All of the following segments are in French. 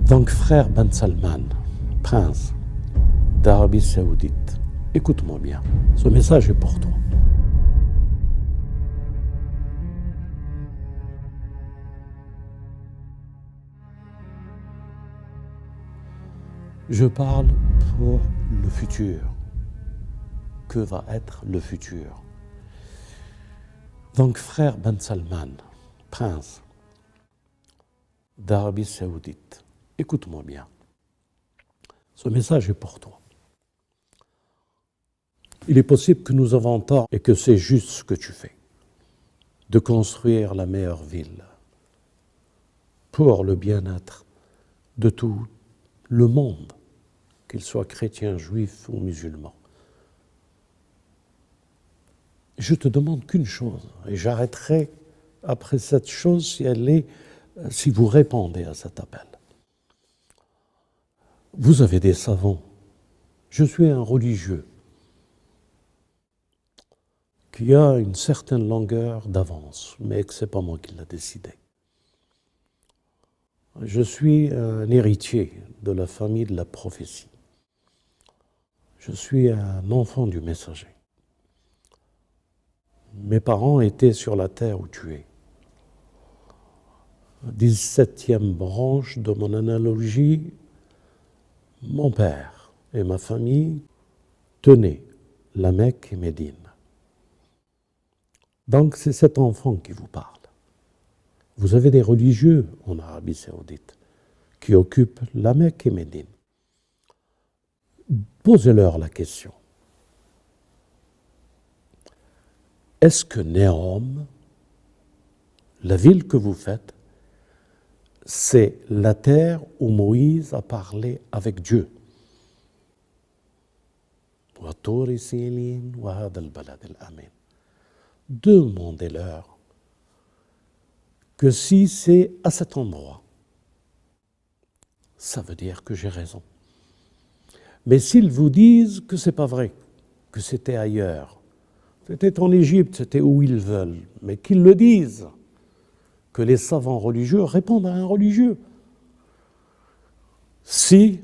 Donc, frère Ben Salman, prince d'Arabie Saoudite, écoute-moi bien, ce message est pour toi. Je parle pour le futur. Que va être le futur? Donc, frère Ben Salman, prince d'Arabie Saoudite, écoute-moi bien. Ce message est pour toi. Il est possible que nous avons tort et que c'est juste ce que tu fais, de construire la meilleure ville pour le bien-être de tout le monde, qu'il soit chrétien, juif ou musulman. Je te demande qu'une chose, et j'arrêterai après cette chose si vous répondez à cet appel. Vous avez des savants. Je suis un religieux qui a une certaine longueur d'avance, mais que ce n'est pas moi qui l'a décidé. Je suis un héritier de la famille de la prophétie. Je suis un enfant du messager. Mes parents étaient sur la terre où tu es. 17e branche de mon analogie, mon père et ma famille tenaient la Mecque et Médine. Donc c'est cet enfant qui vous parle. Vous avez des religieux en Arabie Saoudite qui occupent la Mecque et Médine. Posez-leur la question. Est-ce que Néom, la ville que vous faites, c'est la terre où Moïse a parlé avec Dieu? Demandez-leur que si c'est à cet endroit, ça veut dire que j'ai raison. Mais s'ils vous disent que c'est pas vrai, que c'était ailleurs, c'était en Égypte, c'était où ils veulent, mais qu'ils le disent, que les savants religieux répondent à un religieux. Si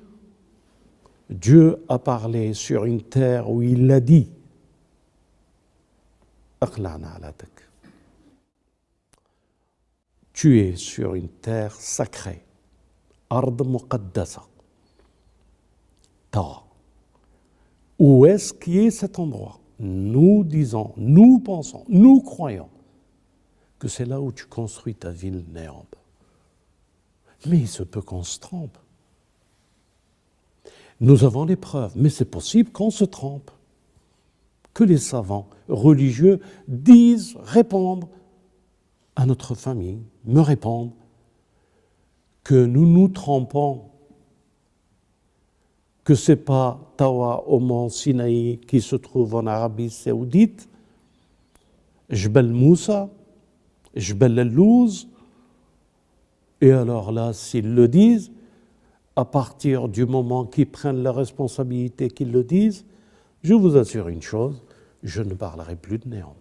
Dieu a parlé sur une terre où il l'a dit, tu es sur une terre sacrée, Ard Muqaddasa, Ta. Où est-ce qu'il est cet endroit? Nous disons, nous pensons, nous croyons que c'est là où tu construis ta ville Néom. Mais il se peut qu'on se trompe. Nous avons les preuves, mais c'est possible qu'on se trompe. Que les savants religieux disent, répondent à notre famille, me répondent que nous nous trompons, que ce n'est pas Tawa au mont Sinaï qui se trouve en Arabie Saoudite, Jbel Moussa, Jbel al-Louz. Et alors là, s'ils le disent, à partir du moment qu'ils prennent la responsabilité qu'ils le disent, je vous assure une chose, je ne parlerai plus de Néom.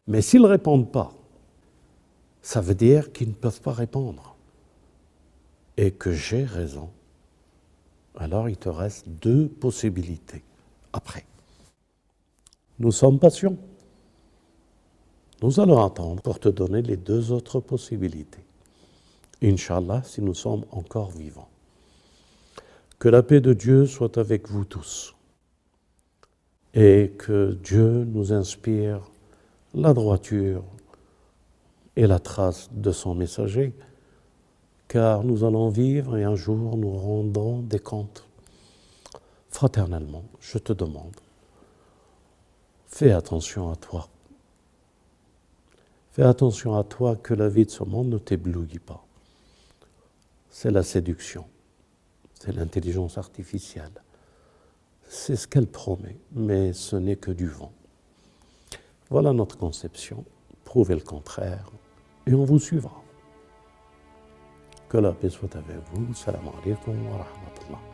Mais s'ils ne répondent pas, ça veut dire qu'ils ne peuvent pas répondre. Et que j'ai raison. Alors il te reste 2 possibilités. Après, nous sommes patients. Nous allons attendre pour te donner les 2 autres possibilités. Inch'Allah, si nous sommes encore vivants. Que la paix de Dieu soit avec vous tous. Et que Dieu nous inspire la droiture et la trace de son messager, car nous allons vivre et un jour nous rendrons des comptes. Fraternellement, je te demande, fais attention à toi. Fais attention à toi que la vie de ce monde ne t'éblouit pas. C'est la séduction, c'est l'intelligence artificielle. C'est ce qu'elle promet, mais ce n'est que du vent. Voilà notre conception. Prouvez le contraire et on vous suivra. Que la paix soit avec vous. Salam alaikum wa rahmatullah.